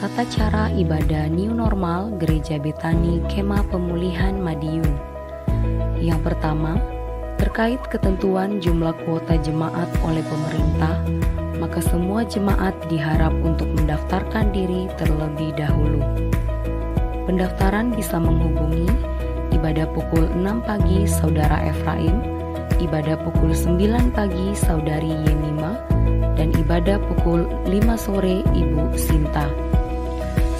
tata cara ibadah New Normal Gereja Betani Kemah Pemulihan Madiun. Yang pertama, terkait ketentuan jumlah kuota jemaat oleh pemerintah, maka semua jemaat diharap untuk mendaftarkan diri terlebih dahulu. Pendaftaran bisa menghubungi ibadah pukul 6 pagi Saudara Efraim, ibadah pukul 9 pagi Saudari Yemima, dan ibadah pukul 5 sore Ibu Sinta.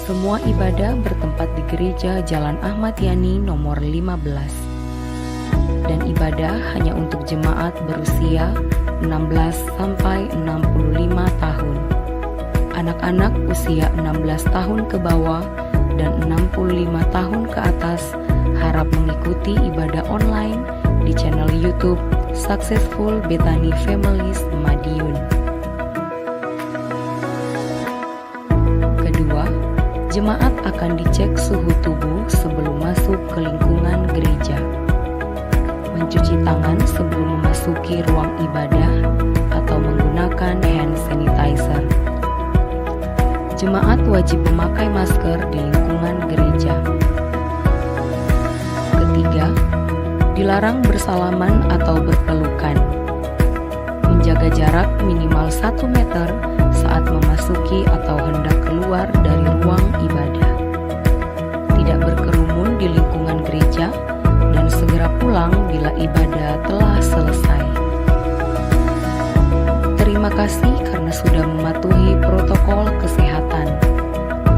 Semua ibadah bertempat di Gereja Jalan Ahmad Yani nomor 15. Dan ibadah hanya untuk jemaat berusia 16 sampai 65 tahun. Anak-anak usia 16 tahun ke bawah dan 65 tahun ke atas harap mengikuti ibadah online di channel YouTube Successful Betani Families Madiun. Kedua, jemaat akan dicek suhu tubuh sebelum masuk ke lingkungan gereja. Mencuci tangan sebelum memasuki ruang ibadah atau menggunakan hand sanitizer. Jemaat wajib memakai masker di lingkungan gereja. Ketiga, dilarang bersalaman atau berpelukan. Menjaga jarak minimal 1 meter saat memasuki atau hendak keluar dari ruang ibadah. Tidak berkerumun di lingkungan gereja dan segera pulang bila ibadah telah selesai. Terima kasih karena sudah mematuhi protokol kesehatan.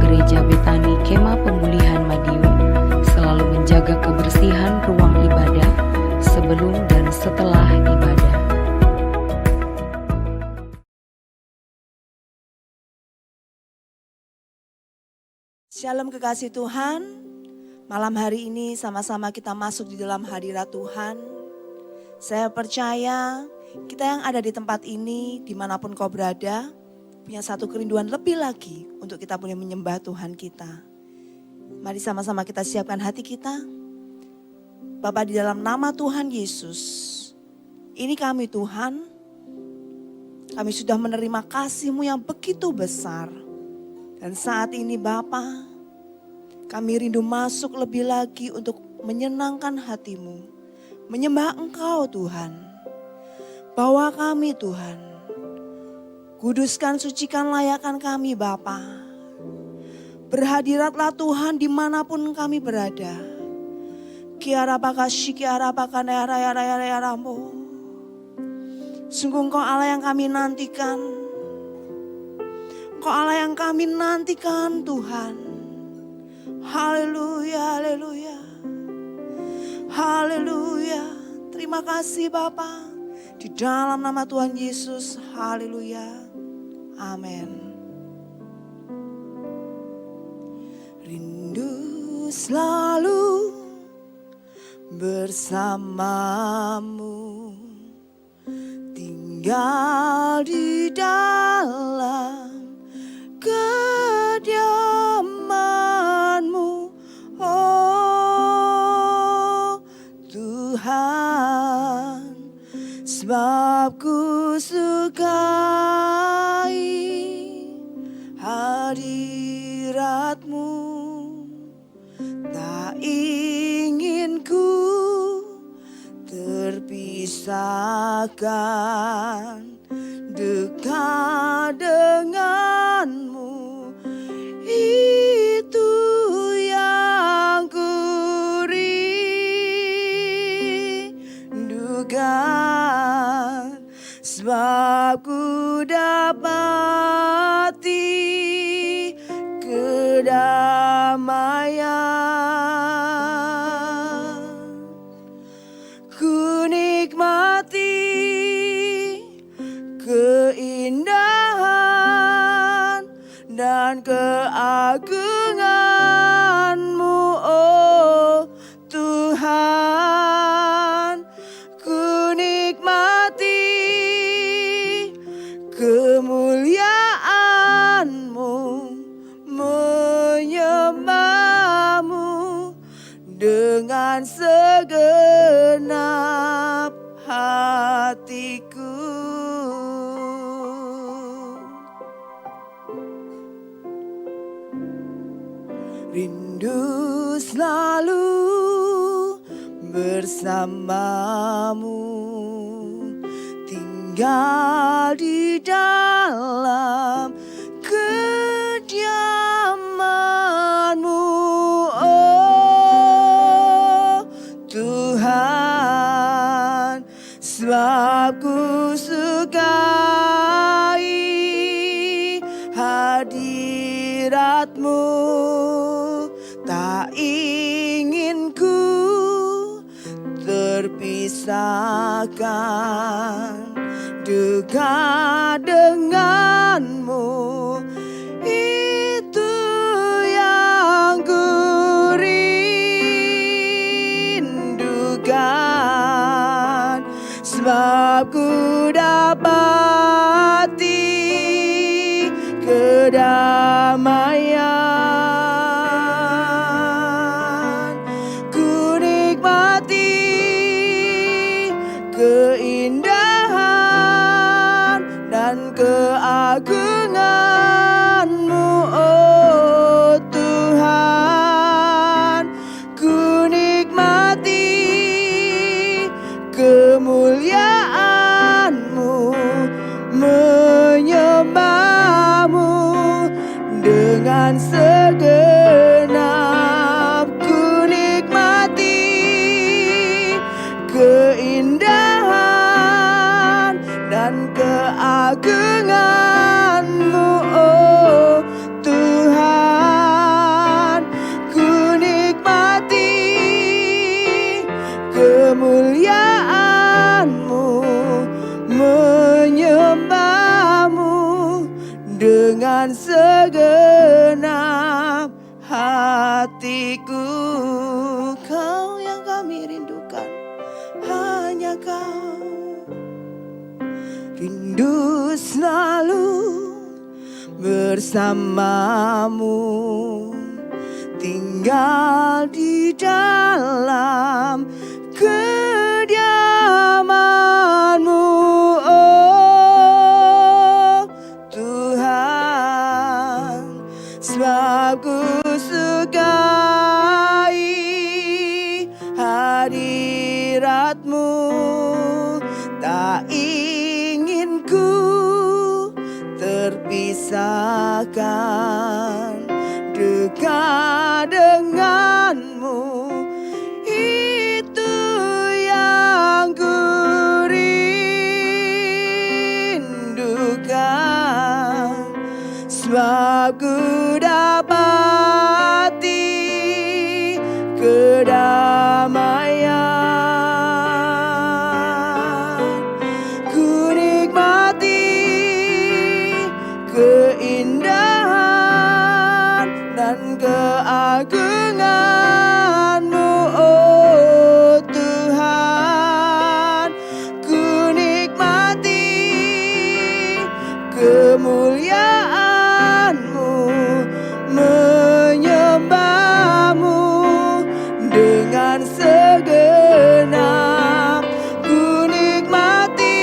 Gereja Betani Kemah Pemulihan Madiun selalu menjaga kebersihan ruang ibadah sebelum dan setelah ibadah. Shalom kekasih Tuhan. Malam hari ini sama-sama kita masuk di dalam hadirat Tuhan. Saya percaya kita yang ada di tempat ini, dimanapun kau berada, punya satu kerinduan lebih lagi untuk kita boleh menyembah Tuhan kita. Mari sama-sama kita siapkan hati kita. Bapa, di dalam nama Tuhan Yesus, ini kami Tuhan, kami sudah menerima kasih-Mu yang begitu besar. Dan saat ini Bapa, kami rindu masuk lebih lagi untuk menyenangkan hati-Mu, menyembah Engkau Tuhan. Bawa kami Tuhan, kuduskan, sucikan, layakan kami Bapa. Berhadiratlah Tuhan dimanapun kami berada. Kiara bakashi, kiara bakana raya rambo. Sungguh Engkau Allah yang kami nantikan. Engkau Allah yang kami nantikan Tuhan. Haleluya, haleluya, haleluya. Terima kasih Bapa. Di dalam nama Tuhan Yesus, haleluya, amin. Rindu selalu bersamamu, tinggal di dalam kediaman-Mu, oh Tuhan, sebab ku sukai hadirat-Mu, tak ingin ku terpisahkan dekat dengan-Mu. Itu yang ku rindukan, sebab ku dapati kedamaian. Ku nikmati keindahan dan keagungan-Mu, oh Tuhan. Ku nikmati kemuliaan-Mu, menyembah-Mu dengan segenap hatiku. rindu selalu bersamamu, tinggal di dalam kediaman-Mu, oh Tuhan, sebab ku sukai hadirat-Mu, tak ingin ku terpisahkan, dekat denganmu, itu yang ku rindukan, sebab ku dapati kedamaian, ku nikmati keindahan dan keagungan-Mu, oh Tuhan, ku nikmati kemuliaan-Mu, menyembah-Mu dengan segenap, ku nikmati keindahan dan keagungan-Mu, oh Tuhan, ku nikmati kemuliaan-Mu, menyembah-Mu dengan segenap hatiku. Kau yang kami rindukan, hanya Kau, rindu selalu bersamamu, tinggal di dalam kediaman-Mu, oh Tuhan, sebab ku sukai hadirat-Mu, tak ingin ku terpisahkan, dekat denganmu, itu yang ku rindukan, sebab ku dapati kedamaian, ku nikmati keindahan dan keagungan-Mu, oh Tuhan, ku nikmati kemuliaan-Mu, menyembah-Mu dengan segenap, ku nikmati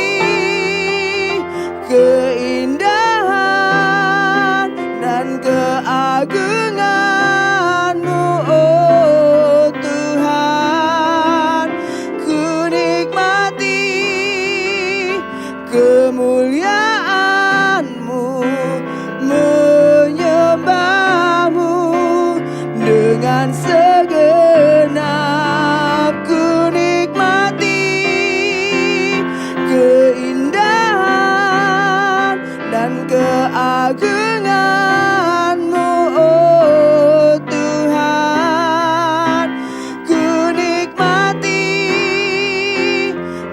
keindahan dan keagungan-Mu, oh Tuhan, ku nikmati kemuliaan-Mu, menyembah-Mu dengan segenap, ku nikmati keindahan dan keagungan-Mu, oh Tuhan, ku nikmati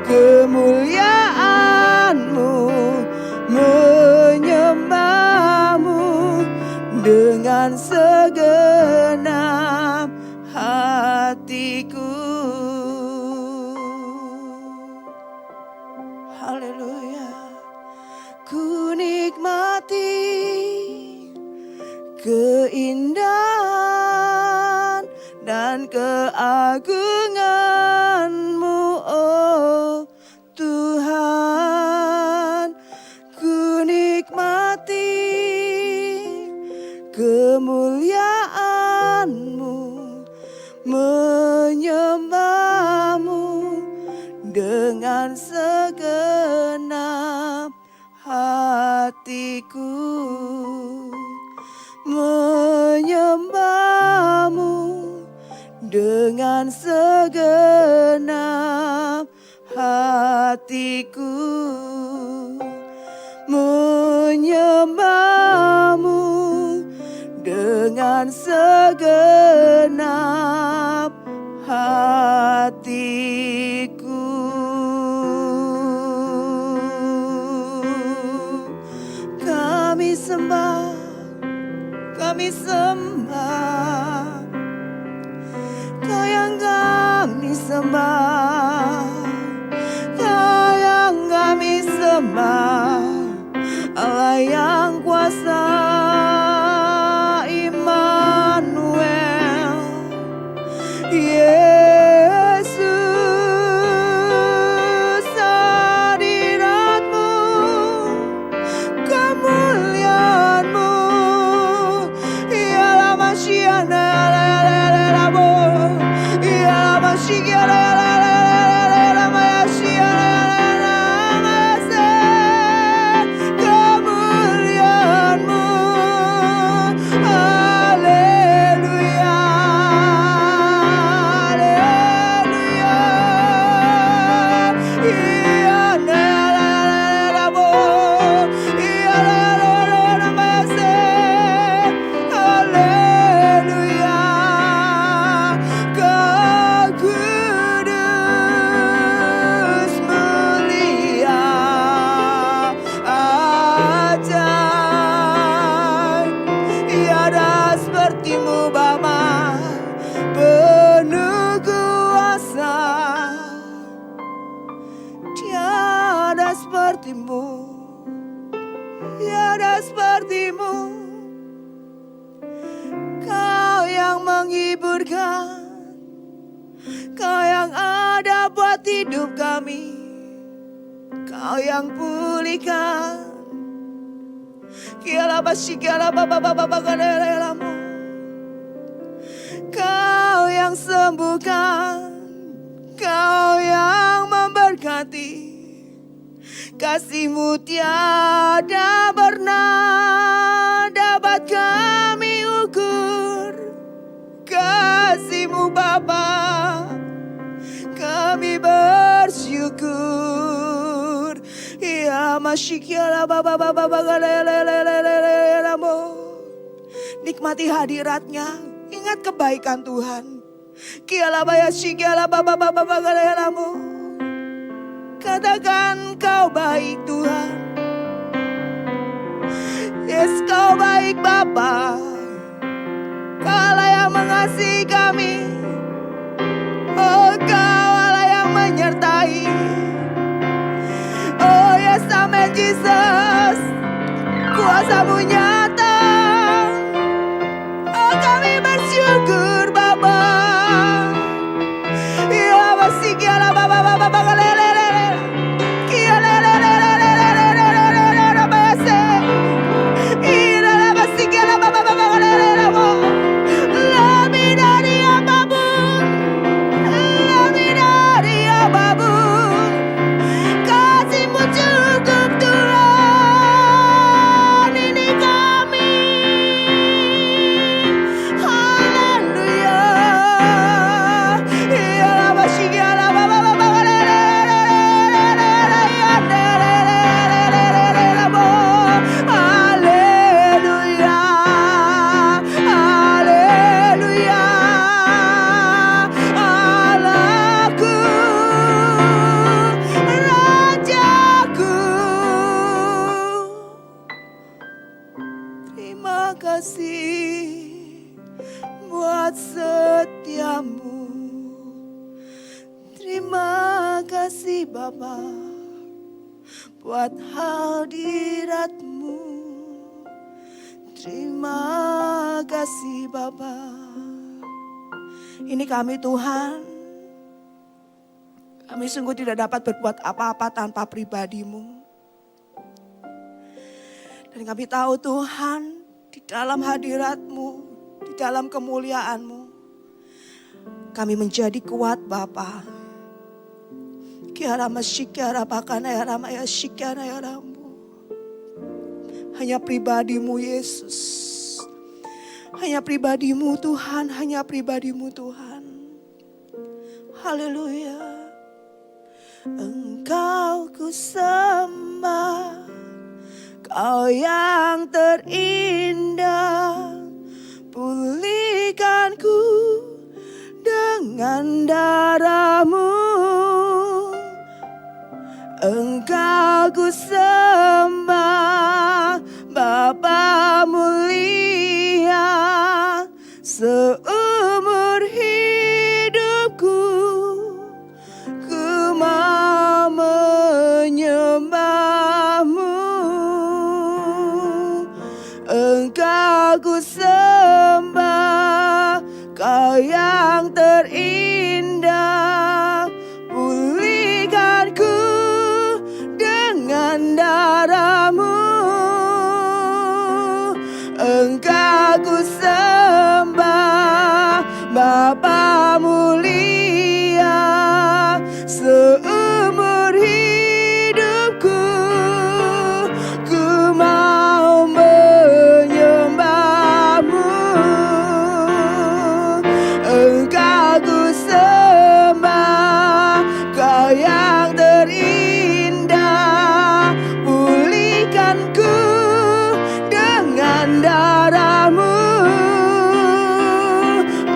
kemuliaan-Mu, menyembah-Mu dengan segenap hatiku. Haleluya, ku nikmati keindahan dan keagungan-Mu, oh Tuhan, ku nikmati kemuliaan hatiku menyembahmu dengan segenap hatiku, menyembahmu dengan segenap hatiku. Kami sembah, kami sembah, Kau yang kami sembah, Kau yang kami sembah, Allah yang kuasa, Immanuel, Yesus, hadirat-Mu, kemuliaan-Mu, ialah Masyiana, ialah Masyiana, sepertimu Bapa, penuh kuasa. Tiada sepertimu, tiada sepertimu. Kau yang menghiburkan, Kau yang ada buat hidup kami, Kau yang pulihkan. Kau yang sembuhkan, Kau yang memberkati. Kasih-Mu tiada pernah dapat kami ukur. Kasih-Mu Bapa, kami bersyukur. Ya Masyikiala Baba Baba Bagalelelelelelelelelamo. Nikmati hadirat-Nya, ingat kebaikan Tuhan. Kiala Baya Syikiala Baba Baba Bagalelelamo. Katakan Kau baik Tuhan. Yes, Kau baik Bapa. Kaulah yang mengasihi kami. Oh, Kau Allah yang menyertai. Oh yes, amen Jesus. Kuasa-Mu nyata. Oh kami bersyukur Bapa. Ya masih kiala Bapa Bapa Bapa lelelele. Kiala lelelelelelelelelelele bese. Ira masih kiala Bapa Bapa lelelele. Lebih dari apapun, lebih dari apapun. Kasih-Mu cukup Tuhan, ini kami. Haleluya. Ialah Masyikiala Baba Baba haleluya. Haleluya. Allahku, Rajaku. Terima kasih buat setiamu. Terima kasih Bapa buat hadirat-Mu. Terima kasih Bapa. Ini kami Tuhan. Kami sungguh tidak dapat berbuat apa-apa tanpa pribadi-Mu. Dan kami tahu Tuhan, di dalam hadirat-Mu, di dalam kemuliaan-Mu, kami menjadi kuat Bapa. Kiara masyikara pakana ya rama ya shikara ya ramu. hanya pribadi-Mu Yesus. Hanya pribadi-Mu Tuhan, hanya pribadi-Mu Tuhan. Haleluya. Engkau ku sembah, Kau yang terindah. Pulihkan ku dengan darah-Mu. Engkau ku sembah, Bapa mulia. Seumur hidupku ku mau menyembah-Mu. Engkau ku sembah, Kau yang terindah. Pulihkan ku dengan darah-Mu. Engkau ku sembah, Bapa mulia. Seumur hidupku ku mau menyembah-Mu. Engkau ku sembah, Kau yang terindah. Pulihkan ku dengan darah-Mu.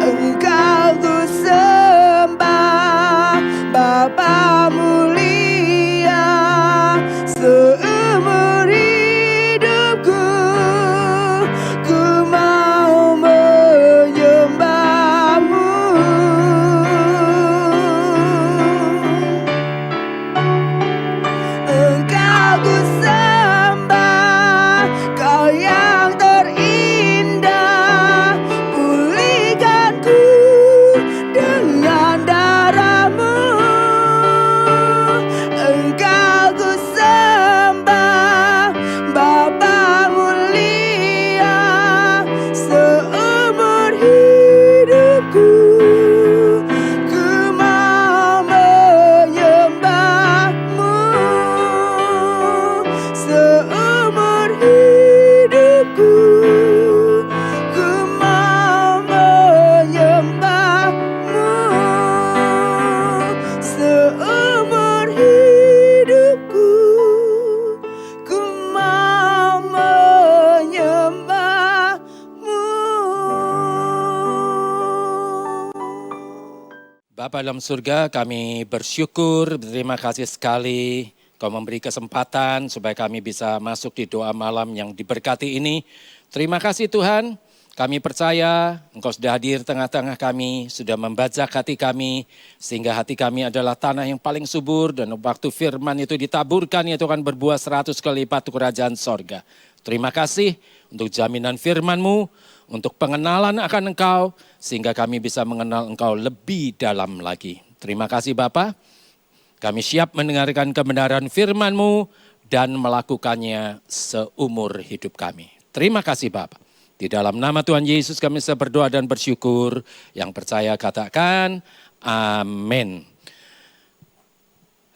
Engkau ku sembah, Bapa mulia. Seumur hidupku ku mau menyembah-Mu. Engkau ku sembah, Kau yang terindah. Pulihkan ku dengan darah-Mu. Engkau ku sembah, Bapa mulia. Seumur hidupku ku mau menyembah-Mu. Seumur hidupku ku mau menyembah-Mu. Seumur hidupku ku mau menyembah-Mu. Bapa dalam surga, kami bersyukur, berterima kasih sekali Kau memberi kesempatan supaya kami bisa masuk di doa malam yang diberkati ini. Terima kasih Tuhan, kami percaya Engkau sudah hadir tengah-tengah kami, sudah membajak hati kami, sehingga hati kami adalah tanah yang paling subur, dan waktu firman itu ditaburkan, itu akan berbuah 100 kali lipat kerajaan sorga. Terima kasih untuk jaminan firman-Mu, untuk pengenalan akan Engkau, sehingga kami bisa mengenal Engkau lebih dalam lagi. Terima kasih Bapa. Kami siap mendengarkan kebenaran firman-Mu dan melakukannya seumur hidup kami. Terima kasih Bapa. Di dalam nama Tuhan Yesus kami berdoa dan bersyukur. Yang percaya katakan amin.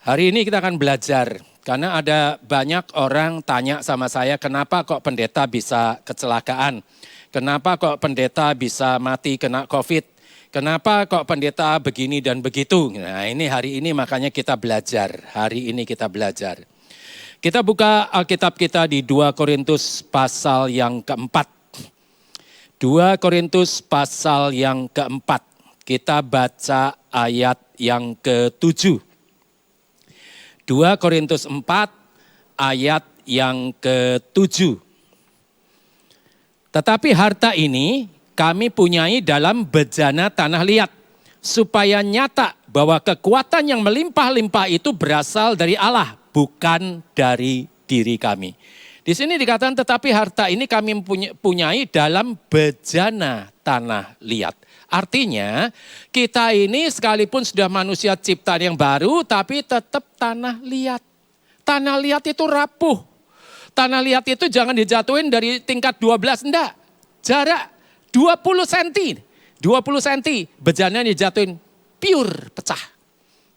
Hari ini kita akan belajar. Karena ada banyak orang tanya sama saya, kenapa kok pendeta bisa kecelakaan? Kenapa kok pendeta bisa mati kena COVID? Kenapa kok pendeta begini dan begitu? Nah ini hari ini makanya kita belajar. Hari ini kita belajar. Kita buka Alkitab kita di 2 Korintus pasal yang keempat. 2 Korintus pasal yang keempat. Kita baca ayat yang ke-7. 2 Korintus 4 ayat yang ke-7. Tetapi harta ini kami punyai dalam bejana tanah liat, supaya nyata bahwa kekuatan yang melimpah-limpah itu berasal dari Allah, bukan dari diri kami. Di sini dikatakan tetapi harta ini kami punyai dalam bejana tanah liat. Artinya kita ini sekalipun sudah manusia ciptaan yang baru, tapi tetap tanah liat. Tanah liat itu rapuh. Tanah liat itu jangan dijatuhin dari tingkat 12, enggak. Jarak 20 cm. 20 cm bejananya dijatuhin pure pecah.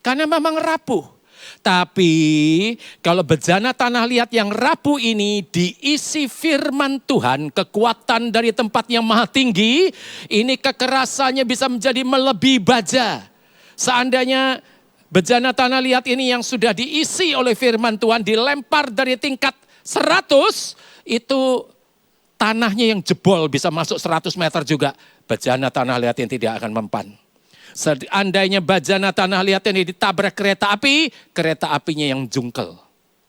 Karena memang rapuh. Tapi kalau bejana tanah liat yang rapuh ini diisi firman Tuhan, kekuatan dari tempat yang maha tinggi, ini kekerasannya bisa menjadi melebihi baja. Seandainya bejana tanah liat ini yang sudah diisi oleh firman Tuhan dilempar dari tingkat 100, itu tanahnya yang jebol bisa masuk 100 meter juga. Bejana tanah liat yang tidak akan mempan. Seandainya bejana tanah liat ini ditabrak kereta apinya yang jungkel.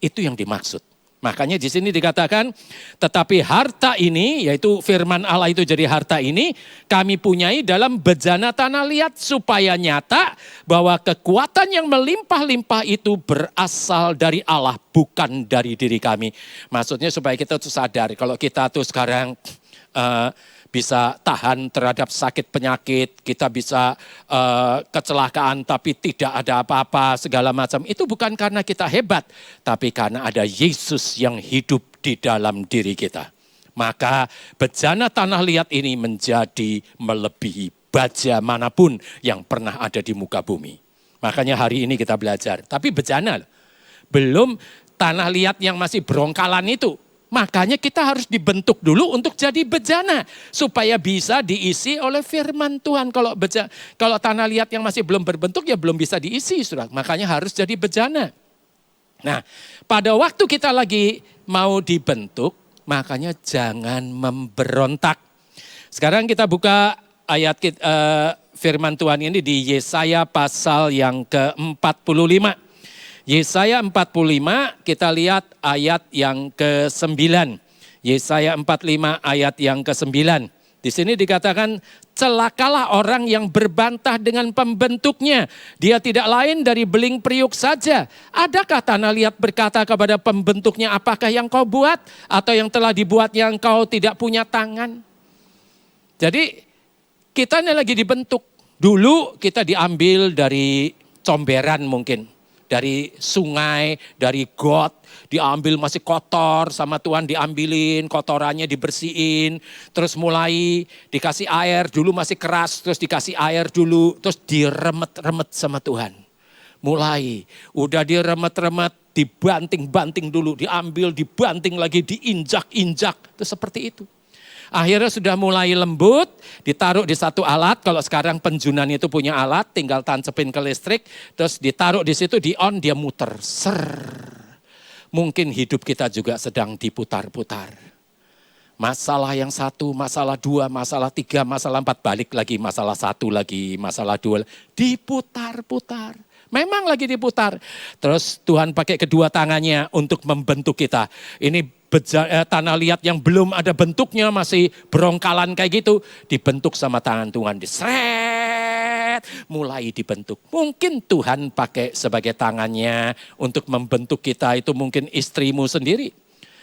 Itu yang dimaksud. Makanya di sini dikatakan, tetapi harta ini, yaitu firman Allah itu jadi harta ini, kami punyai dalam bejana tanah liat supaya nyata bahwa kekuatan yang melimpah-limpah itu berasal dari Allah, bukan dari diri kami. Maksudnya supaya kita tuh sadar, kalau kita tuh sekarang bisa tahan terhadap sakit penyakit, kita bisa kecelakaan tapi tidak ada apa-apa segala macam. Itu bukan karena kita hebat, tapi karena ada Yesus yang hidup di dalam diri kita. Maka bejana tanah liat ini menjadi melebihi baja manapun yang pernah ada di muka bumi. Makanya hari ini kita belajar, tapi bejana belum tanah liat yang masih berongkalan itu. Makanya kita harus dibentuk dulu untuk jadi bejana. Supaya bisa diisi oleh firman Tuhan. Kalau tanah liat yang masih belum berbentuk ya belum bisa diisi. Saudara. Makanya harus jadi bejana. Nah, pada waktu kita lagi mau dibentuk, makanya jangan memberontak. Sekarang kita buka ayat firman Tuhan ini di Yesaya pasal yang ke-45. Yesaya 45 kita lihat ayat yang ke-9. Yesaya 45 ayat yang ke-9. Di sini dikatakan, celakalah orang yang berbantah dengan pembentuknya. Dia tidak lain dari beling periuk saja. Adakah tanah liat berkata kepada pembentuknya, apakah yang kau buat? Atau yang telah dibuatnya engkau tidak punya tangan? Jadi kita ini lagi dibentuk. Dulu kita diambil dari comberan mungkin. Dari sungai, dari got, diambil masih kotor sama Tuhan diambilin, kotorannya dibersihin. Terus mulai dikasih air, dulu masih keras, terus dikasih air dulu, terus diremet-remet sama Tuhan. Mulai, udah diremet-remet, dibanting-banting dulu, diambil, dibanting lagi, diinjak-injak, itu seperti itu. Akhirnya sudah mulai lembut, ditaruh di satu alat. Kalau sekarang penjunan itu punya alat, tinggal tancepin ke listrik, terus ditaruh di situ, di on, dia muter. Mungkin hidup kita juga sedang diputar-putar. Masalah yang satu, masalah dua, masalah tiga, masalah empat, balik lagi, masalah satu lagi, masalah dua, diputar-putar. Memang lagi diputar. Terus Tuhan pakai kedua tangannya untuk membentuk kita. Ini tanah liat yang belum ada bentuknya, masih berongkalan kayak gitu, dibentuk sama tangan Tuhan, diseret, mulai dibentuk. Mungkin Tuhan pakai sebagai tangannya untuk membentuk kita, itu mungkin istrimu sendiri,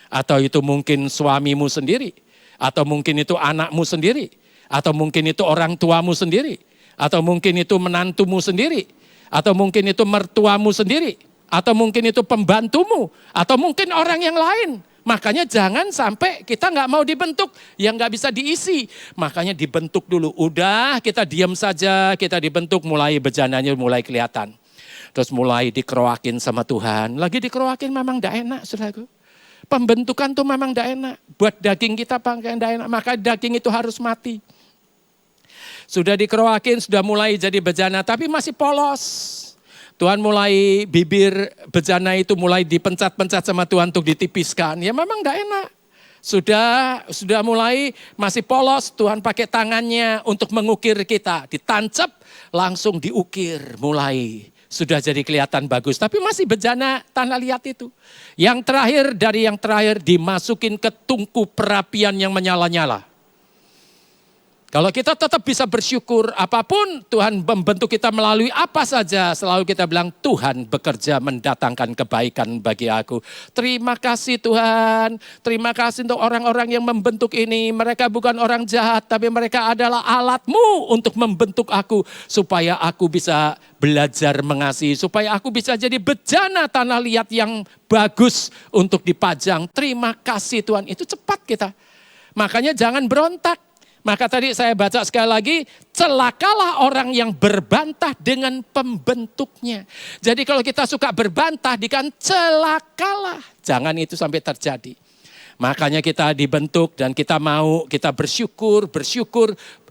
atau itu mungkin suamimu sendiri, atau mungkin itu anakmu sendiri, atau mungkin itu orang tuamu sendiri, atau mungkin itu menantumu sendiri, atau mungkin itu mertuamu sendiri, atau mungkin itu pembantumu, atau mungkin orang yang lain. Makanya jangan sampai kita nggak mau dibentuk, yang nggak bisa diisi. Makanya dibentuk dulu. Udah kita diam saja, kita dibentuk, mulai bejananya mulai kelihatan. Terus mulai dikeroakin sama Tuhan. Lagi dikeroakin memang nggak enak, saudaraku. Pembentukan tuh memang nggak enak. Buat daging kita pakai nggak enak, maka daging itu harus mati. Sudah dikeroakin, sudah mulai jadi bejana, tapi masih polos. Tuhan mulai bibir bejana itu mulai dipencet-pencet sama Tuhan untuk ditipiskan. Ya memang enggak enak. Sudah mulai masih polos, Tuhan pakai tangannya untuk mengukir kita. Ditancap, langsung diukir mulai. Sudah jadi kelihatan bagus, tapi masih bejana tanah liat itu. Yang terakhir dimasukin ke tungku perapian yang menyala-nyala. Kalau kita tetap bisa bersyukur, apapun Tuhan membentuk kita melalui apa saja, selalu kita bilang Tuhan bekerja mendatangkan kebaikan bagi aku. Terima kasih Tuhan, terima kasih untuk orang-orang yang membentuk ini. Mereka bukan orang jahat, tapi mereka adalah alatmu untuk membentuk aku. Supaya aku bisa belajar mengasihi, supaya aku bisa jadi bejana tanah liat yang bagus untuk dipajang. Terima kasih Tuhan, itu cepat kita. Makanya jangan berontak. Maka tadi saya baca sekali lagi, celakalah orang yang berbantah dengan pembentuknya. Jadi kalau kita suka berbantah, dikatakan celakalah. Jangan itu sampai terjadi. Makanya kita dibentuk dan kita bersyukur.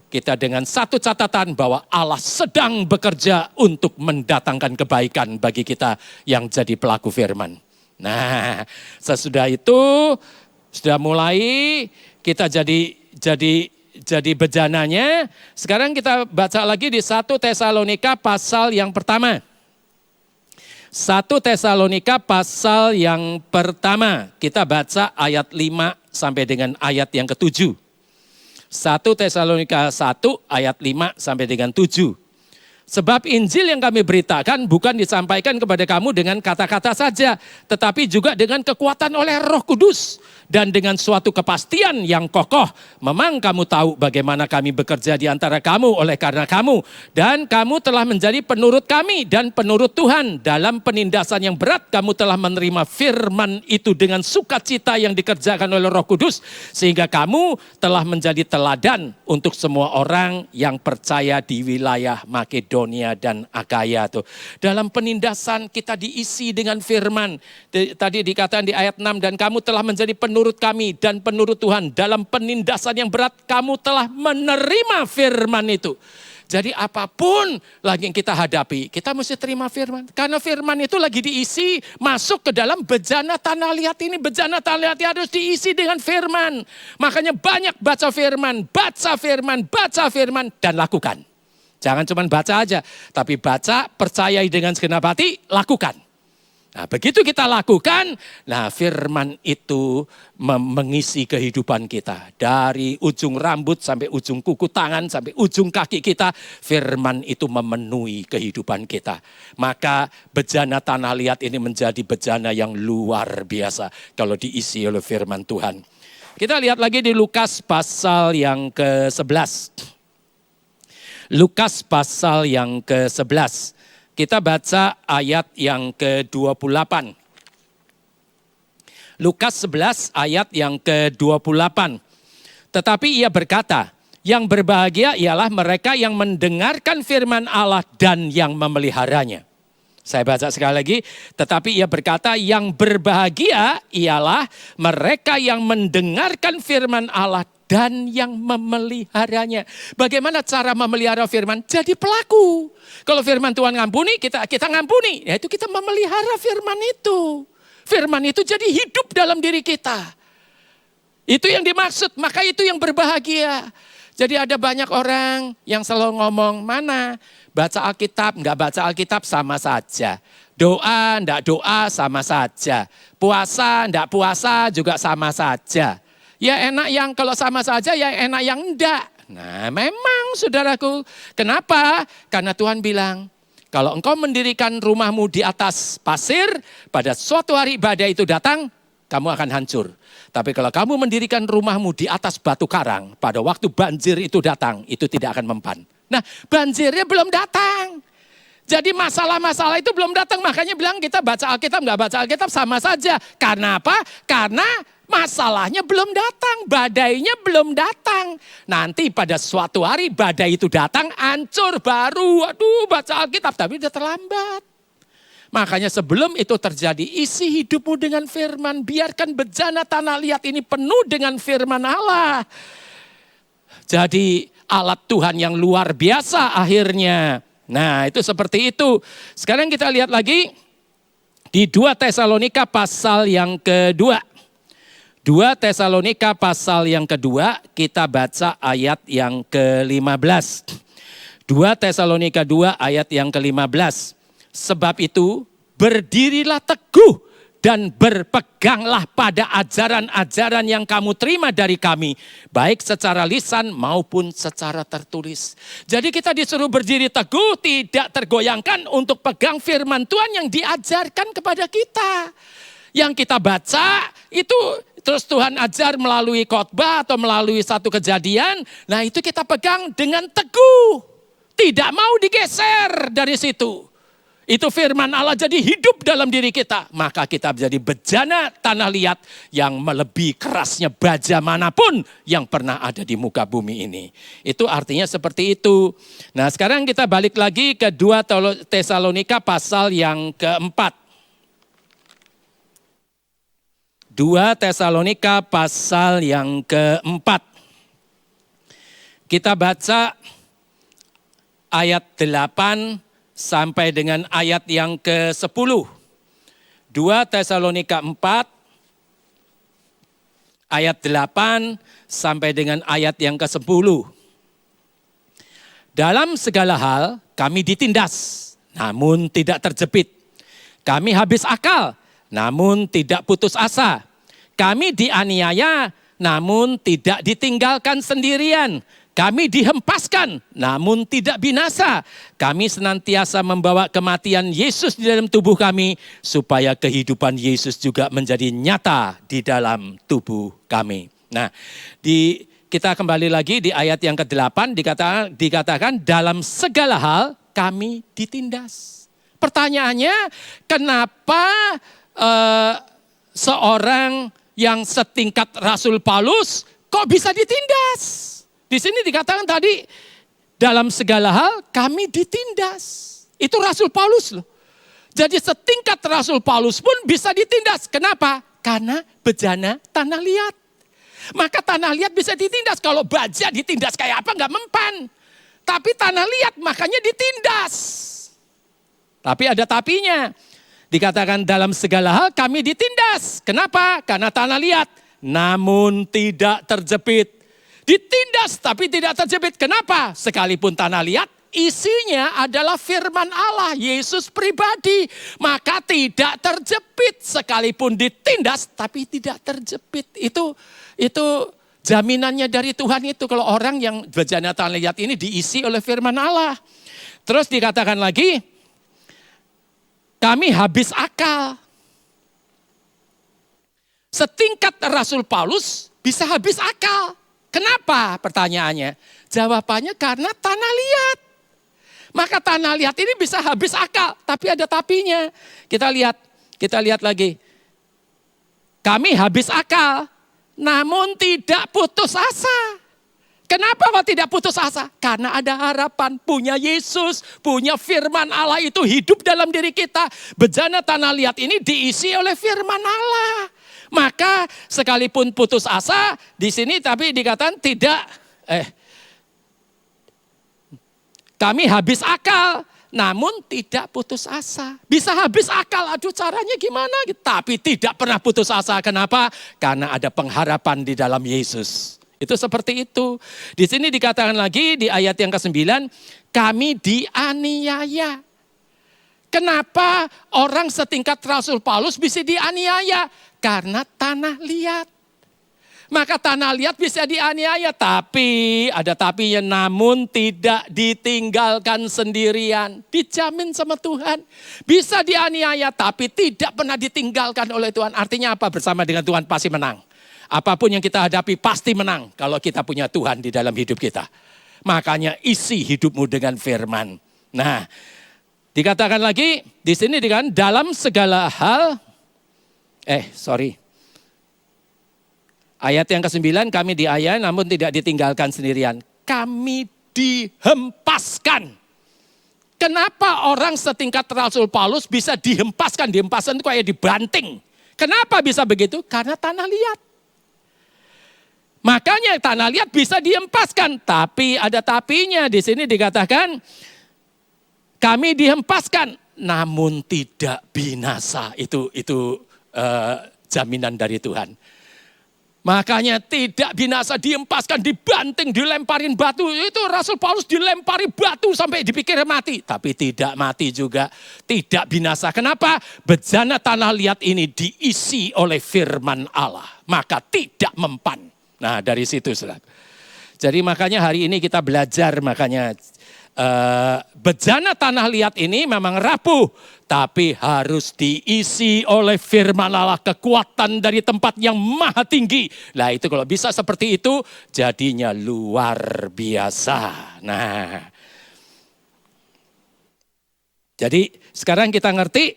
Kita dengan satu catatan bahwa Allah sedang bekerja untuk mendatangkan kebaikan bagi kita yang jadi pelaku firman. Nah, sesudah itu sudah mulai kita jadi bejananya. Sekarang kita baca lagi di 1 Tesalonika pasal yang pertama. 1 Tesalonika pasal yang pertama. Kita baca ayat 5 sampai dengan ayat yang ke-7. 1 Tesalonika 1 ayat 5 sampai dengan 7. Sebab Injil yang kami beritakan bukan disampaikan kepada kamu dengan kata-kata saja, tetapi juga dengan kekuatan oleh Roh Kudus dan dengan suatu kepastian yang kokoh. Memang kamu tahu bagaimana kami bekerja di antara kamu oleh karena kamu, dan kamu telah menjadi penurut kami dan penurut Tuhan. Dalam penindasan yang berat kamu telah menerima firman itu dengan sukacita yang dikerjakan oleh Roh Kudus, sehingga kamu telah menjadi teladan untuk semua orang yang percaya di wilayah Makedonia dan Akaya tuh. Dalam penindasan kita diisi dengan firman. Tadi dikatakan di ayat 6, dan kamu telah menjadi penurut kami dan penurut Tuhan. Dalam penindasan yang berat kamu telah menerima firman itu. Jadi apapun lagi yang kita hadapi, kita mesti terima firman. Karena firman itu lagi diisi masuk ke dalam bejana tanah liat ini. Bejana tanah liat harus diisi dengan firman. Makanya banyak baca firman dan lakukan. Jangan cuma baca aja, tapi baca, percayai dengan segenap hati, lakukan. Nah, begitu kita lakukan, nah firman itu mengisi kehidupan kita. Dari ujung rambut sampai ujung kuku tangan, sampai ujung kaki kita, firman itu memenuhi kehidupan kita. Maka bejana tanah liat ini menjadi bejana yang luar biasa kalau diisi oleh firman Tuhan. Kita lihat lagi di Lukas pasal yang ke-11. Lukas pasal yang ke-11. Kita baca ayat yang ke-28. Lukas 11 ayat yang ke-28. Tetapi ia berkata, yang berbahagia ialah mereka yang mendengarkan firman Allah dan yang memeliharanya. Saya baca sekali lagi, tetapi ia berkata yang berbahagia ialah mereka yang mendengarkan firman Allah dan yang memeliharanya. Bagaimana cara memelihara firman? Jadi pelaku. Kalau firman Tuhan ngampuni, kita ngampuni. Yaitu kita memelihara firman itu. Firman itu jadi hidup dalam diri kita. Itu yang dimaksud, maka itu yang berbahagia. Jadi ada banyak orang yang selalu ngomong, mana baca Alkitab, enggak baca Alkitab sama saja. Doa, enggak doa sama saja. Puasa, enggak puasa juga sama saja. Ya enak yang kalau sama saja, ya enak yang enggak. Nah memang saudaraku, kenapa? Karena Tuhan bilang, kalau engkau mendirikan rumahmu di atas pasir, pada suatu hari badai itu datang, kamu akan hancur. Tapi kalau kamu mendirikan rumahmu di atas batu karang, pada waktu banjir itu datang, itu tidak akan mempan. Nah banjirnya belum datang. Jadi masalah-masalah itu belum datang, makanya bilang kita baca Alkitab, enggak baca Alkitab sama saja. Karena apa? Karena masalahnya belum datang, badainya belum datang. Nanti pada suatu hari badai itu datang, hancur baru. Aduh baca Alkitab, tapi udah terlambat. Makanya sebelum itu terjadi, isi hidupmu dengan firman. Biarkan bejana tanah liat ini penuh dengan firman Allah. Jadi alat Tuhan yang luar biasa akhirnya. Nah itu seperti itu. Sekarang kita lihat lagi di 2 Tesalonika pasal yang kedua. 2 Tesalonika pasal yang kedua, kita baca ayat yang ke-15. 2 Tesalonika 2 ayat yang ke-15. Sebab itu berdirilah teguh dan berpeganglah pada ajaran-ajaran yang kamu terima dari kami. Baik secara lisan maupun secara tertulis. Jadi kita disuruh berdiri teguh, tidak tergoyangkan untuk pegang firman Tuhan yang diajarkan kepada kita. Yang kita baca itu terus Tuhan ajar melalui khotbah atau melalui satu kejadian. Nah itu kita pegang dengan teguh. Tidak mau digeser dari situ. itu firman Allah jadi hidup dalam diri kita, maka kita menjadi bejana tanah liat yang melebihi kerasnya baja manapun yang pernah ada di muka bumi ini. Itu artinya seperti itu. Nah sekarang kita balik lagi ke 2 Tesalonika pasal yang keempat. 2 Tesalonika pasal yang keempat. Kita baca ayat 8 sampai dengan ayat yang ke-10. 2 Tesalonika 4 ayat 8 sampai dengan ayat yang ke-10. Dalam segala hal kami ditindas, namun tidak terjepit. Kami habis akal, namun tidak putus asa. Kami dianiaya, namun tidak ditinggalkan sendirian. Kami dihempaskan, namun tidak binasa. Kami senantiasa membawa kematian Yesus di dalam tubuh kami, supaya kehidupan Yesus juga menjadi nyata di dalam tubuh kami. Nah, kita kembali lagi di ayat yang ke-8, dikatakan dalam segala hal kami ditindas. Pertanyaannya, kenapa seorang yang setingkat Rasul Paulus kok bisa ditindas? Di sini dikatakan tadi, dalam segala hal kami ditindas. Itu Rasul Paulus loh. Jadi setingkat Rasul Paulus pun bisa ditindas. Kenapa? Karena bejana tanah liat. Maka tanah liat bisa ditindas. Kalau baja ditindas kayak apa nggak mempan. Tapi tanah liat makanya ditindas. Tapi ada tapinya. Dikatakan dalam segala hal kami ditindas. Kenapa? Karena tanah liat. Namun tidak terjepit. Ditindas tapi tidak terjepit. Kenapa? Sekalipun tanah liat, isinya adalah firman Allah, Yesus pribadi. Maka tidak terjepit. Sekalipun ditindas tapi tidak terjepit. Itu jaminannya dari Tuhan itu. Kalau orang yang bejana tanah liat ini diisi oleh firman Allah. Terus dikatakan lagi, kami habis akal. Setingkat Rasul Paulus bisa habis akal. Kenapa pertanyaannya? Jawabannya karena tanah liat. Maka tanah liat ini bisa habis akal, tapi ada tapinya. Kita lihat lagi. Kami habis akal, namun tidak putus asa. Kenapa kok tidak putus asa? Karena ada harapan, punya Yesus, punya firman Allah itu hidup dalam diri kita. Bejana tanah liat ini diisi oleh firman Allah. Maka sekalipun putus asa di sini tapi dikatakan kami habis akal namun tidak putus asa. Bisa habis akal, aduh caranya gimana? Tapi tidak pernah putus asa. Kenapa? Karena ada pengharapan di dalam Yesus. Itu seperti itu. Di sini dikatakan lagi di ayat yang ke-9, kami dianiaya. Kenapa orang setingkat Rasul Paulus bisa dianiaya? Karena tanah liat. Maka tanah liat bisa dianiaya, tapi ada tapinya, namun tidak ditinggalkan sendirian. Dijamin sama Tuhan. Bisa dianiaya tapi tidak pernah ditinggalkan oleh Tuhan. Artinya apa? Bersama dengan Tuhan pasti menang. Apapun yang kita hadapi pasti menang kalau kita punya Tuhan di dalam hidup kita. Makanya isi hidupmu dengan firman. Nah, dikatakan lagi di sini dikatakan dalam segala hal. Ayat yang ke-9, kami dianiaya namun tidak ditinggalkan sendirian. Kami dihempaskan. Kenapa orang setingkat Rasul Paulus bisa dihempaskan? Dihempaskan itu kayak dibanting. Kenapa bisa begitu? Karena tanah liat. Makanya tanah liat bisa dihempaskan. Tapi ada tapinya, di sini dikatakan kami dihempaskan namun tidak binasa. Itu jaminan dari Tuhan. Makanya tidak binasa, dihempaskan, dibanting, dilemparin batu. Itu Rasul Paulus dilempari batu sampai dipikir mati. Tapi tidak mati juga, tidak binasa. Kenapa? Bejana tanah liat ini diisi oleh firman Allah. Maka tidak mempan. Nah dari situ saudara. Jadi makanya hari ini kita belajar makanya bejana tanah liat ini memang rapuh. Tapi harus diisi oleh firman Allah, kekuatan dari tempat yang maha tinggi. Nah itu kalau bisa seperti itu jadinya luar biasa. Nah jadi Sekarang kita ngerti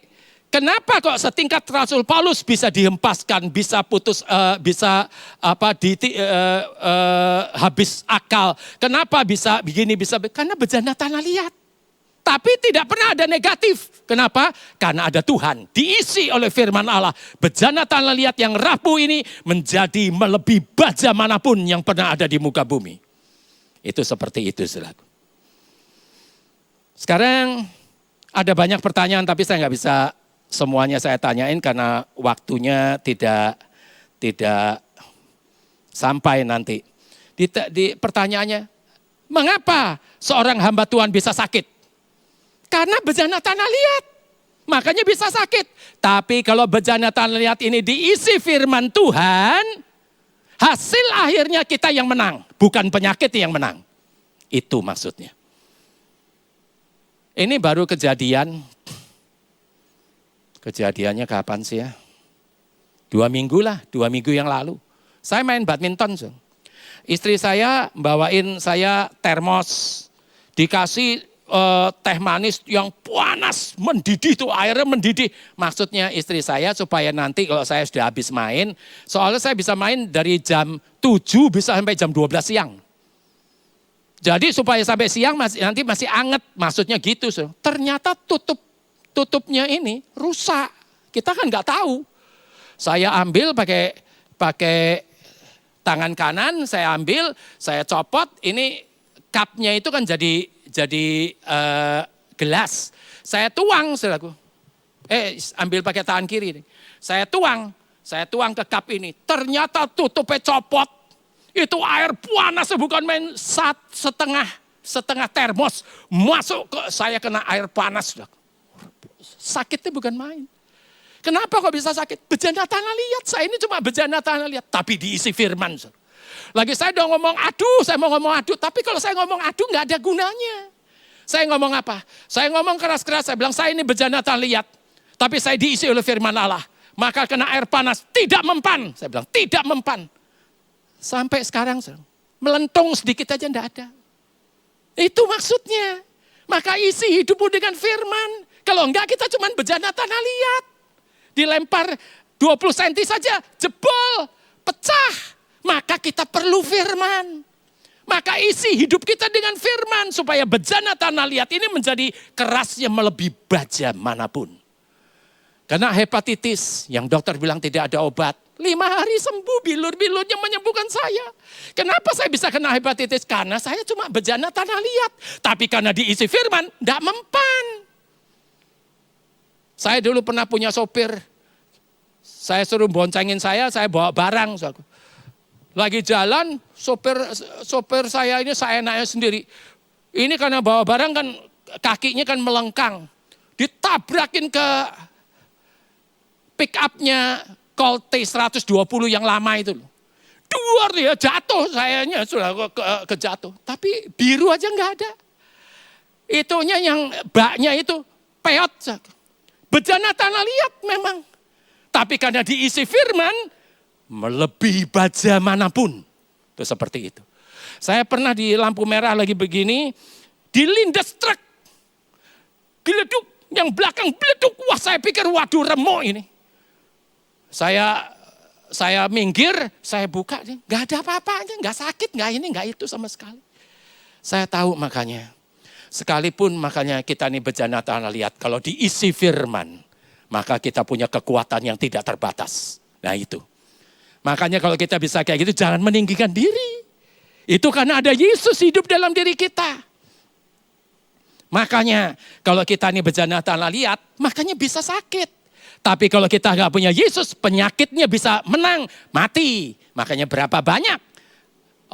kenapa kok setingkat Rasul Paulus bisa dihempaskan, bisa putus, habis akal. Kenapa bisa begini, karena bejana tanah liat. Tapi tidak pernah ada negatif. Kenapa? Karena ada Tuhan. Diisi oleh firman Allah. Bejana tanah liat yang rapuh ini menjadi melebihi baja manapun yang pernah ada di muka bumi. Itu seperti itu, saudaraku. Sekarang ada banyak pertanyaan tapi saya nggak bisa semuanya saya tanyain karena waktunya tidak sampai nanti. Di pertanyaannya, mengapa seorang hamba Tuhan bisa sakit? Karena bejana tanah liat, makanya bisa sakit. Tapi kalau bejana tanah liat ini diisi firman Tuhan, hasil akhirnya kita yang menang, bukan penyakit yang menang. Itu maksudnya. Ini baru kejadian. Kejadiannya kapan sih ya? 2 minggu lah, 2 minggu yang lalu. Saya main badminton. So. Istri saya bawain saya termos, dikasih teh manis yang panas, mendidih tuh, airnya mendidih. Maksudnya istri saya supaya nanti kalau saya sudah habis main, soalnya saya bisa main dari jam 7 bisa sampai jam 12 siang. Jadi supaya sampai siang nanti masih anget, maksudnya gitu. So. Ternyata tutupnya ini rusak, kita kan nggak tahu. Saya ambil pakai tangan kanan, saya ambil, saya copot, ini cupnya itu kan jadi gelas. Saya tuang, saudaraku. Ambil pakai tangan kiri. Saya tuang ke cup ini. Ternyata tutupnya copot. Itu air panas, bukan main setengah termos. Masuk ke saya kena air panas. Saudaraku. Sakitnya bukan main. Kenapa kok bisa sakit? Bejana tanah liat. Saya ini cuma bejana tanah liat. Tapi diisi firman. Saudara. Lagi saya udah ngomong saya mau ngomong aduh. Tapi kalau saya ngomong aduh gak ada gunanya. Saya ngomong apa? Saya ngomong keras-keras, saya bilang saya ini bejana tanah liat. Tapi saya diisi oleh firman Allah. Maka kena air panas, tidak mempan. Saya bilang tidak mempan. Sampai sekarang melentung sedikit aja enggak ada. Itu maksudnya. Maka isi hidupmu dengan firman. Kalau enggak kita cuma bejana tanah liat. Dilempar 20 cm saja, jebol, pecah. Maka kita perlu firman. Maka isi hidup kita dengan firman. Supaya bejana tanah liat ini menjadi kerasnya melebihi baja manapun. Karena hepatitis yang dokter bilang tidak ada obat. 5 hari sembuh, bilur-bilurnya menyembuhkan saya. Kenapa saya bisa kena hepatitis? Karena saya cuma bejana tanah liat. Tapi karena diisi firman, tidak mempan. Saya dulu pernah punya sopir. Saya suruh boncengin saya bawa barang. Lagi jalan, sopir saya ini saya enaknya sendiri. Ini karena bawa barang kan kakinya kan melengkang. Ditabrakin ke pick up-nya Colt T120 yang lama itu loh. Duar dia jatuh, sayanya sudah kejatuh. Tapi biru aja nggak ada. Itunya yang baknya itu peot. Bejana tanah liat memang. Tapi karena diisi firman, melebihi baja manapun. Itu seperti itu. Saya pernah di lampu merah lagi begini, dilindas truk. Geleduk, yang belakang beleduk. Wah saya pikir waduh remuk ini. Saya minggir, saya buka, gak ada apa-apanya, gak sakit, gak ini, gak itu sama sekali. Saya tahu makanya, sekalipun makanya kita ini bejana tanah liat, kalau diisi firman, maka kita punya kekuatan yang tidak terbatas. Nah itu. Makanya kalau kita bisa kayak gitu, jangan meninggikan diri. Itu karena ada Yesus hidup dalam diri kita. Makanya kalau kita ini bejana tanah liat, makanya bisa sakit. Tapi kalau kita nggak punya Yesus, penyakitnya bisa menang, mati. Makanya berapa banyak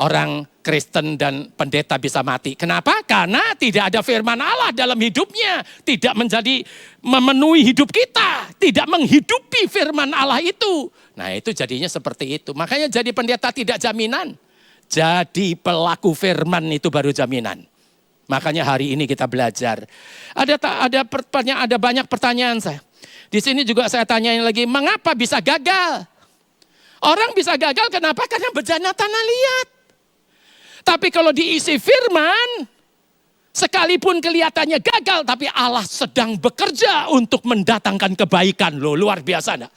orang Kristen dan pendeta bisa mati. Kenapa? Karena tidak ada firman Allah dalam hidupnya. Tidak memenuhi hidup kita. Tidak menghidupi firman Allah itu. Nah itu jadinya seperti itu. Makanya jadi pendeta tidak jaminan. Jadi pelaku firman itu baru jaminan. Makanya hari ini kita belajar. Ada banyak pertanyaan saya. Di sini juga saya tanyain lagi, mengapa bisa gagal? Orang bisa gagal kenapa? Karena bejana tanah liat. Tapi kalau diisi firman, Sekalipun kelihatannya gagal, tapi Allah sedang bekerja untuk mendatangkan kebaikan. Loh, luar biasa enggak?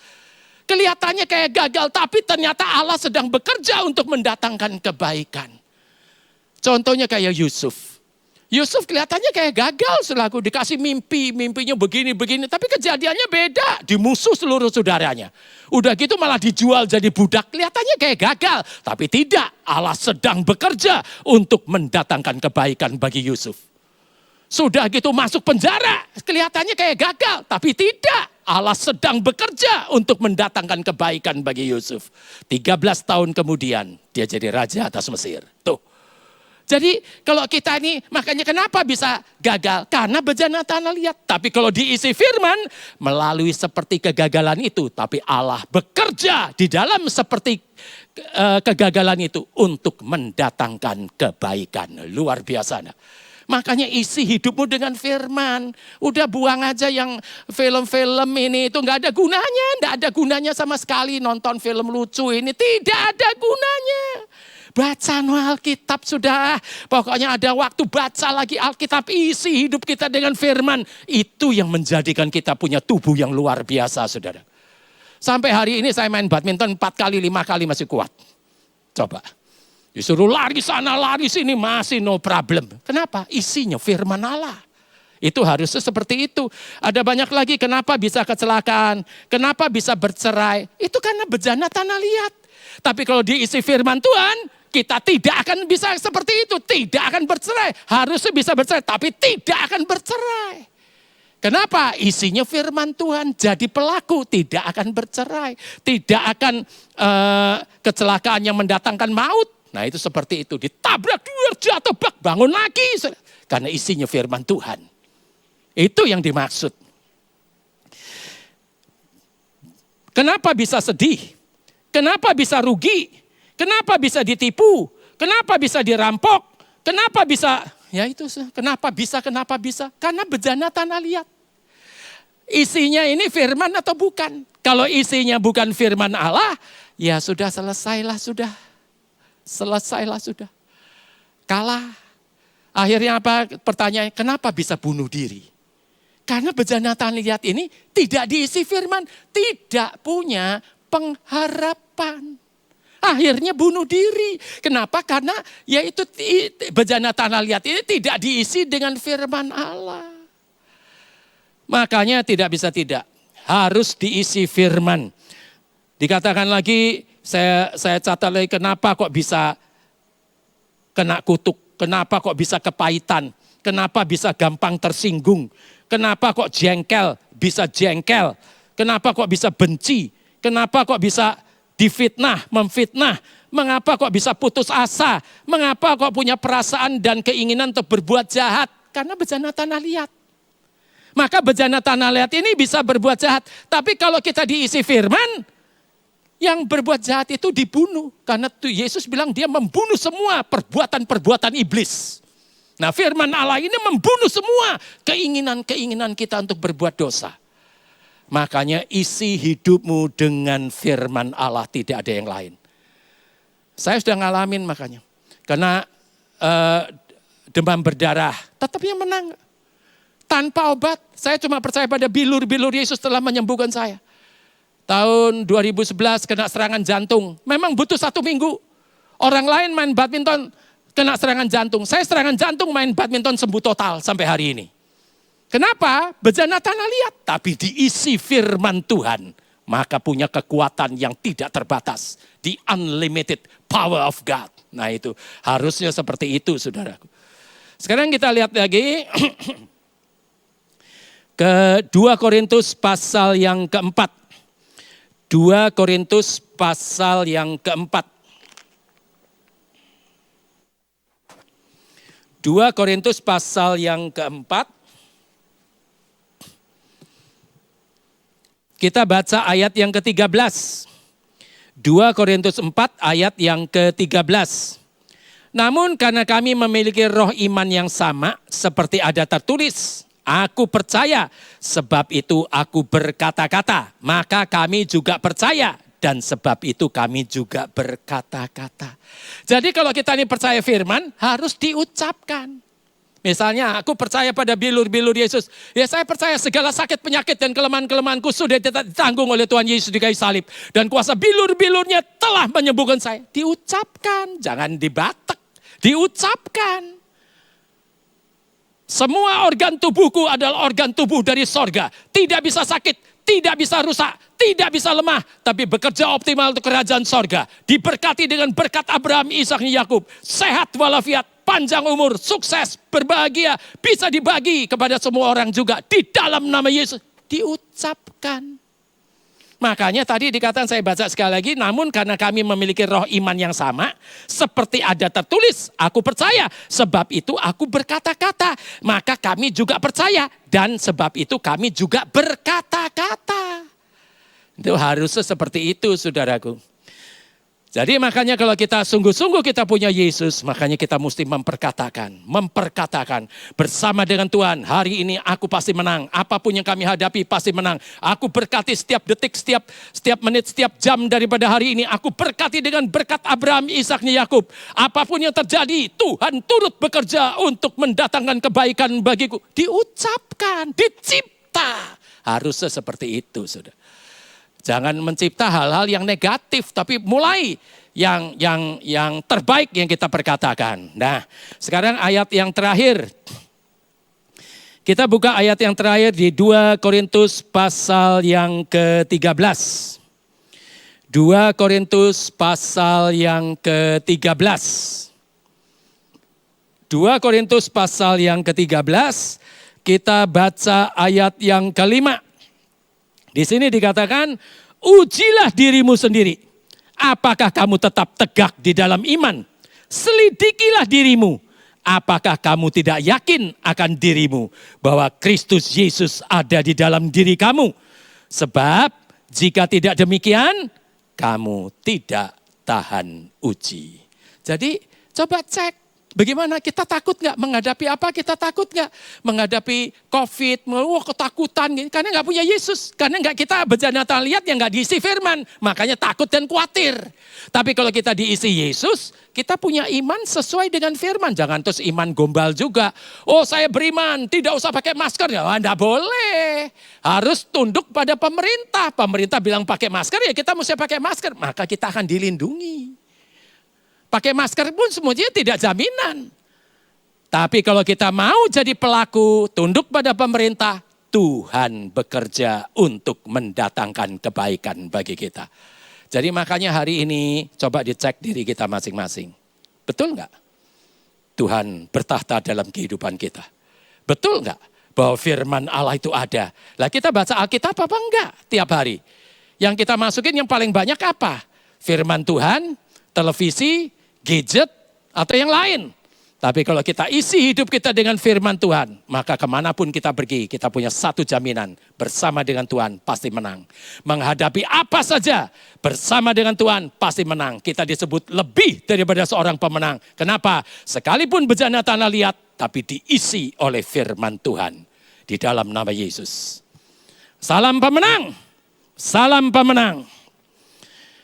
Kelihatannya kayak gagal, tapi ternyata Allah sedang bekerja untuk mendatangkan kebaikan. Contohnya kayak Yusuf. Yusuf kelihatannya kayak gagal selaku dikasih mimpi, mimpinya begini-begini. Tapi kejadiannya beda, dimusuh seluruh saudaranya. Udah gitu malah dijual jadi budak, kelihatannya kayak gagal. Tapi tidak, Allah sedang bekerja untuk mendatangkan kebaikan bagi Yusuf. Sudah gitu masuk penjara, kelihatannya kayak gagal. Tapi tidak, Allah sedang bekerja untuk mendatangkan kebaikan bagi Yusuf. 13 tahun kemudian dia jadi raja atas Mesir. Tuh. Jadi kalau kita ini makanya kenapa bisa gagal? Karena bejana tanah liat. Tapi kalau diisi firman melalui seperti kegagalan itu. Tapi Allah bekerja di dalam seperti kegagalan itu untuk mendatangkan kebaikan. Luar biasa. Nah. Makanya isi hidupmu dengan firman. Udah buang aja yang film-film ini itu gak ada gunanya. Gak ada gunanya sama sekali nonton film lucu ini. Tidak ada gunanya. Baca Alkitab sudah, pokoknya ada waktu baca lagi Alkitab, isi hidup kita dengan firman. Itu yang menjadikan kita punya tubuh yang luar biasa saudara. Sampai hari ini saya main badminton 4 kali, 5 kali masih kuat. Coba, disuruh lari sana, lari sini masih no problem. Kenapa? Isinya firman Allah. Itu harusnya seperti itu. Ada banyak lagi kenapa bisa kecelakaan, kenapa bisa bercerai. Itu karena bejana tanah liat. Tapi kalau diisi firman Tuhan, kita tidak akan bisa seperti itu. Tidak akan bercerai. Harusnya bisa bercerai, tapi tidak akan bercerai. Kenapa? Isinya firman Tuhan. Jadi pelaku tidak akan bercerai. Tidak akan kecelakaan yang mendatangkan maut. Nah itu seperti itu. Ditabrak, jatuh, bangun lagi. Karena isinya firman Tuhan. Itu yang dimaksud. Kenapa bisa sedih? Kenapa bisa rugi? Kenapa bisa ditipu? Kenapa bisa dirampok? Kenapa bisa? Ya itu, kenapa bisa? Karena bejana tanah liat. Isinya ini firman atau bukan? Kalau isinya bukan firman Allah, ya sudah selesailah sudah. Kalah. Akhirnya apa pertanyaannya? Kenapa bisa bunuh diri? Karena bejana tanah liat ini tidak diisi firman. Tidak punya pengharapan. Akhirnya bunuh diri. Kenapa? Karena yaitu bejana tanah liat ini tidak diisi dengan firman Allah. Makanya tidak bisa tidak. Harus diisi firman. Dikatakan lagi, saya catat lagi kenapa kok bisa kena kutuk. Kenapa kok bisa kepahitan. Kenapa bisa gampang tersinggung. Kenapa kok jengkel, bisa jengkel. Kenapa kok bisa benci. Kenapa kok bisa difitnah, memfitnah. Mengapa kok bisa putus asa? Mengapa kok punya perasaan dan keinginan untuk berbuat jahat? Karena bejana tanah liat. Maka bejana tanah liat ini bisa berbuat jahat. Tapi kalau kita diisi firman, yang berbuat jahat itu dibunuh. Karena Yesus bilang dia membunuh semua perbuatan-perbuatan iblis. Nah firman Allah ini membunuh semua keinginan-keinginan kita untuk berbuat dosa. Makanya isi hidupmu dengan firman Allah, tidak ada yang lain. Saya sudah ngalamin makanya. Karena demam berdarah, tetapnya menang. Tanpa obat, saya cuma percaya pada bilur-bilur Yesus telah menyembuhkan saya. Tahun 2011 kena serangan jantung, memang butuh 1 minggu. Orang lain main badminton kena serangan jantung. Saya serangan jantung main badminton sembuh total sampai hari ini. Kenapa? Bejana tanah liat, tapi diisi firman Tuhan. Maka punya kekuatan yang tidak terbatas. The unlimited power of God. Nah itu, harusnya seperti itu saudaraku. Sekarang kita lihat lagi ke 2 Korintus pasal yang keempat. 2 Korintus pasal yang keempat. 2 Korintus pasal yang keempat. Kita baca ayat yang ke-13. 2 Korintus 4 ayat yang ke-13. Namun karena kami memiliki roh iman yang sama, seperti ada tertulis, aku percaya, sebab itu aku berkata-kata. Maka kami juga percaya, dan sebab itu kami juga berkata-kata. Jadi kalau kita ini percaya firman, harus diucapkan. Misalnya aku percaya pada bilur-bilur Yesus. Ya saya percaya segala sakit, penyakit dan kelemahan-kelemahanku sudah ditanggung oleh Tuhan Yesus di kayu salib. Dan kuasa bilur-bilurnya telah menyembuhkan saya. Diucapkan, jangan dibatek. Diucapkan. Semua organ tubuhku adalah organ tubuh dari sorga. Tidak bisa sakit, tidak bisa rusak, tidak bisa lemah. Tapi bekerja optimal untuk kerajaan sorga. Diberkati dengan berkat Abraham, Ishak, dan Yakub. Sehat walafiat, panjang umur, sukses, berbahagia. Bisa dibagi kepada semua orang juga. Di dalam nama Yesus diucapkan. Makanya tadi dikatakan, saya baca sekali lagi, namun karena kami memiliki roh iman yang sama, seperti ada tertulis, aku percaya, sebab itu aku berkata-kata. Maka kami juga percaya, dan sebab itu kami juga berkata-kata. Itu harusnya seperti itu, saudaraku. Jadi makanya kalau kita sungguh-sungguh kita punya Yesus, makanya kita mesti memperkatakan bersama dengan Tuhan, hari ini aku pasti menang, apapun yang kami hadapi pasti menang. Aku berkati setiap detik, setiap menit, setiap jam daripada hari ini, aku berkati dengan berkat Abraham, Ishak, dan Yakub. Apapun yang terjadi, Tuhan turut bekerja untuk mendatangkan kebaikan bagiku. Diucapkan, dicipta. Harusnya seperti itu, saudara. Jangan mencipta hal-hal yang negatif, tapi mulai yang terbaik yang kita perkatakan. Nah, sekarang ayat yang terakhir. Kita buka ayat yang terakhir di 2 Korintus pasal yang ke-13. 2 Korintus pasal yang ke-13. 2 Korintus pasal yang ke-13, kita baca ayat yang ke-5. Di sini dikatakan, ujilah dirimu sendiri. Apakah kamu tetap tegak di dalam iman? Selidikilah dirimu. Apakah kamu tidak yakin akan dirimu bahwa Kristus Yesus ada di dalam diri kamu? Sebab jika tidak demikian, kamu tidak tahan uji. Jadi coba cek. Bagaimana, kita takut nggak menghadapi apa? Kita takut nggak menghadapi COVID? Ketakutan, karena nggak punya Yesus. Karena nggak kita berjanatan lihat yang nggak diisi firman. Makanya takut dan khawatir. Tapi kalau kita diisi Yesus, kita punya iman sesuai dengan firman. Jangan terus iman gombal juga. Oh saya beriman, tidak usah pakai masker. Ya enggak boleh. Harus tunduk pada pemerintah. Pemerintah bilang pakai masker, ya kita mesti pakai masker. Maka kita akan dilindungi. Pakai masker pun semuanya tidak jaminan. Tapi kalau kita mau jadi pelaku, tunduk pada pemerintah, Tuhan bekerja untuk mendatangkan kebaikan bagi kita. Jadi makanya hari ini coba dicek diri kita masing-masing. Betul enggak? Tuhan bertahta dalam kehidupan kita. Betul enggak bahwa firman Allah itu ada? Lah kita baca Alkitab apa enggak tiap hari? Yang kita masukin yang paling banyak apa? Firman Tuhan, televisi, gadget, atau yang lain. Tapi kalau kita isi hidup kita dengan firman Tuhan, maka kemanapun kita pergi, kita punya satu jaminan. Bersama dengan Tuhan pasti menang. Menghadapi apa saja, bersama dengan Tuhan pasti menang. Kita disebut lebih daripada seorang pemenang. Kenapa? Sekalipun bencana tanah liat, tapi diisi oleh firman Tuhan. Di dalam nama Yesus. Salam pemenang. Salam pemenang.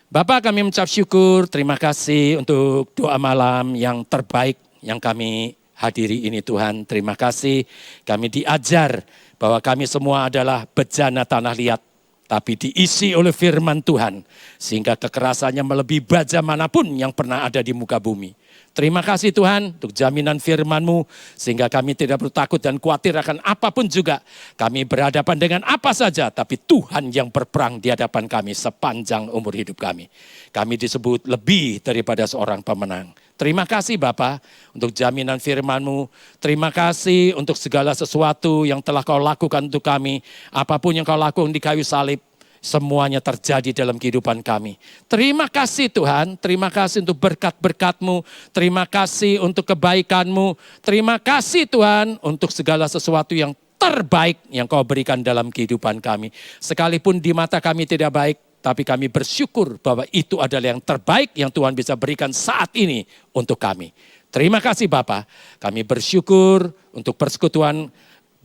Bapak, kami mengucap syukur, terima kasih untuk doa malam yang terbaik yang kami hadiri ini Tuhan. Terima kasih kami diajar bahwa kami semua adalah bejana tanah liat, tapi diisi oleh firman Tuhan. Sehingga kekerasannya melebihi baja manapun yang pernah ada di muka bumi. Terima kasih Tuhan untuk jaminan firman-Mu, sehingga kami tidak perlu takut dan khawatir akan apapun juga. Kami berhadapan dengan apa saja, tapi Tuhan yang berperang di hadapan kami sepanjang umur hidup kami. Kami disebut lebih daripada seorang pemenang. Terima kasih Bapa untuk jaminan firman-Mu. Terima kasih untuk segala sesuatu yang telah Kau lakukan untuk kami. Apapun yang Kau lakukan di kayu salib, semuanya terjadi dalam kehidupan kami. Terima kasih Tuhan, terima kasih untuk berkat-berkat-Mu, terima kasih untuk kebaikan-Mu, terima kasih Tuhan untuk segala sesuatu yang terbaik yang Kau berikan dalam kehidupan kami. Sekalipun di mata kami tidak baik, tapi kami bersyukur bahwa itu adalah yang terbaik yang Tuhan bisa berikan saat ini untuk kami. Terima kasih Bapa, kami bersyukur untuk persekutuan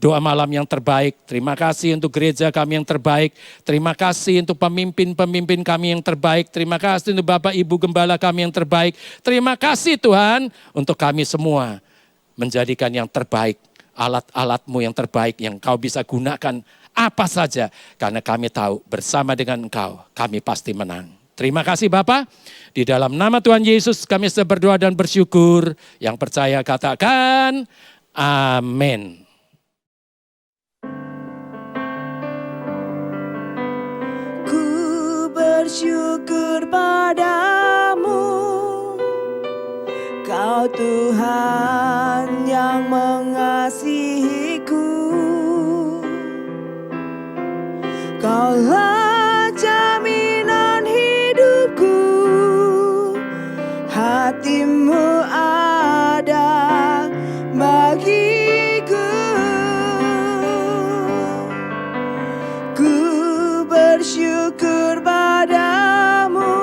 doa malam yang terbaik. Terima kasih untuk gereja kami yang terbaik. Terima kasih untuk pemimpin-pemimpin kami yang terbaik. Terima kasih untuk Bapak Ibu Gembala kami yang terbaik. Terima kasih Tuhan untuk kami semua menjadikan yang terbaik, alat-alatmu yang terbaik yang kau bisa gunakan apa saja. Karena kami tahu bersama dengan engkau kami pasti menang. Terima kasih Bapa. Di dalam nama Tuhan Yesus kami sudah berdoa dan bersyukur. Yang percaya katakan amin. Ku bersyukur padamu, Kau Tuhan yang mengasihiku. Kaulah jaminan hidupku, hati-Mu ada bagiku. Ku bersyukur padamu,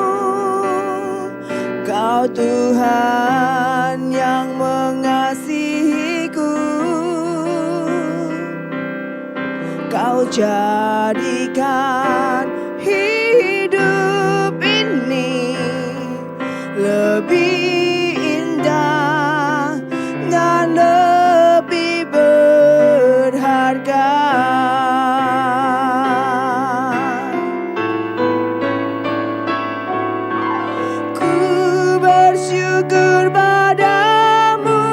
Kau Tuhan yang mengasihiku. Kau jadikan hidup ini lebih indah dan lebih berharga. Ku bersyukur padamu,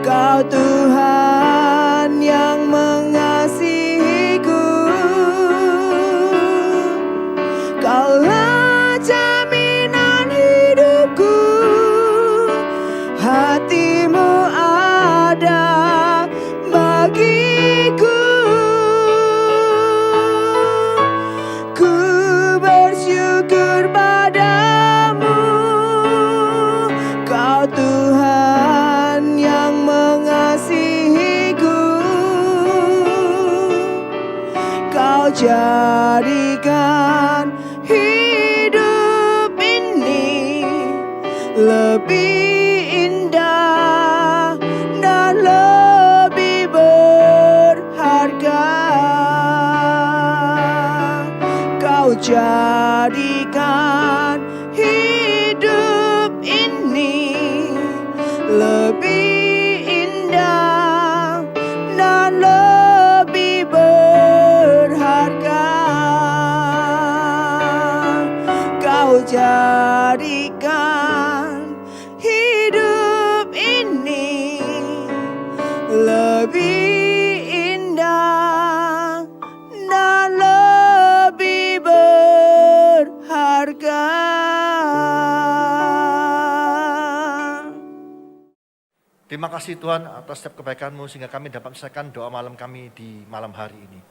Kau Tuhan yang mengasihiku. Kaulah jaminan hidupku, hati-Mu ada bagiku. Ku bersyukur padamu, Kau Tuhan yang mengasihiku. Kau jadikan hidup ini lebih indah dan lebih berharga. Kau jadikan hidup ini lebih indah dan lebih berharga. Kau jadikan hidup ini lebih indah dan lebih berharga. Terima kasih Tuhan atas setiap kebaikan-Mu sehingga kami dapat menyelesaikan doa malam kami di malam hari ini.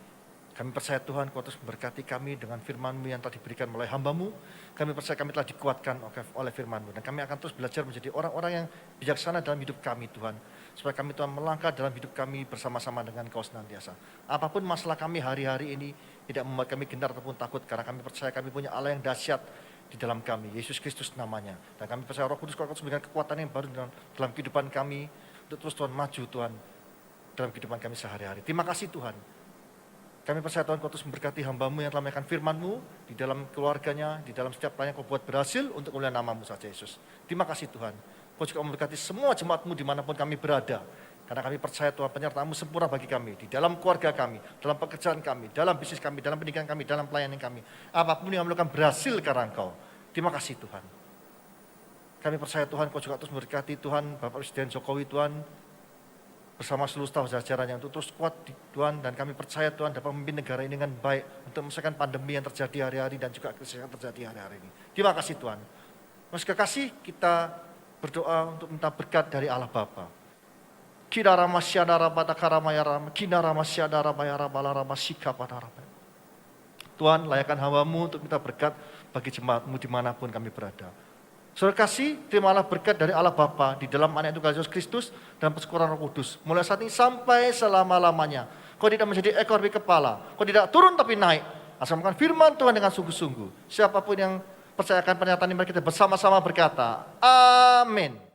Kami percaya Tuhan Kau terus memberkati kami dengan firman-Mu yang telah diberikan oleh hamba-Mu. Kami percaya kami telah dikuatkan oleh firman-Mu. Dan kami akan terus belajar menjadi orang-orang yang bijaksana dalam hidup kami Tuhan. Supaya kami Tuhan melangkah dalam hidup kami bersama-sama dengan Kau senantiasa. Apapun masalah kami hari-hari ini tidak membuat kami gentar ataupun takut. Karena kami percaya kami punya Allah yang dahsyat di dalam kami, Yesus Kristus namanya. Dan kami percaya Roh Kudus Kau akan memberikan kekuatan yang baru dalam kehidupan kami. Untuk terus Tuhan maju Tuhan dalam kehidupan kami sehari-hari. Terima kasih Tuhan. Kami percaya Tuhan Kau terus memberkati hamba-Mu yang telah menyampaikan firman-Mu di dalam keluarganya, di dalam setiap pelayan Kau buat berhasil untuk kemuliaan nama-Mu saja Yesus. Terima kasih Tuhan. Kau juga memberkati semua jemaat-Mu dimanapun kami berada. Karena kami percaya Tuhan penyertaan-Mu sempurna bagi kami, di dalam keluarga kami, dalam pekerjaan kami, dalam bisnis kami, dalam pendidikan kami, dalam pelayanan kami. Apapun yang melakukan berhasil karena Engkau. Terima kasih Tuhan. Kami percaya Tuhan Kau juga terus memberkati Tuhan, Bapak Presiden Jokowi Tuhan, bersama seluruh staf jajarannya untuk terus kuat Tuhan. Dan kami percaya Tuhan dapat memimpin negara ini dengan baik untuk menyelesaikan pandemi yang terjadi hari-hari dan juga krisis yang terjadi hari-hari ini. Terima kasih Tuhan. Mas kekasih, kita berdoa untuk minta berkat dari Allah Bapa. Kira ramasyada rabata karamaya ram, kina ramasyada rabaya rabala ramasika pada rabaya. Tuhan, layakkan hamba-Mu untuk minta berkat bagi jemaat-Mu dimanapun kami berada. Saudara kasih, terimalah berkat dari Allah Bapa di dalam anak Tuhan Yesus Kristus dan persekutuan Roh Kudus. Mulai saat ini sampai selama-lamanya. Kau tidak menjadi ekor tapi kepala. Kau tidak turun tapi naik. Asal makan firman Tuhan dengan sungguh-sungguh. Siapapun yang percayakan pernyataan ini, mari kita bersama-sama berkata, amin.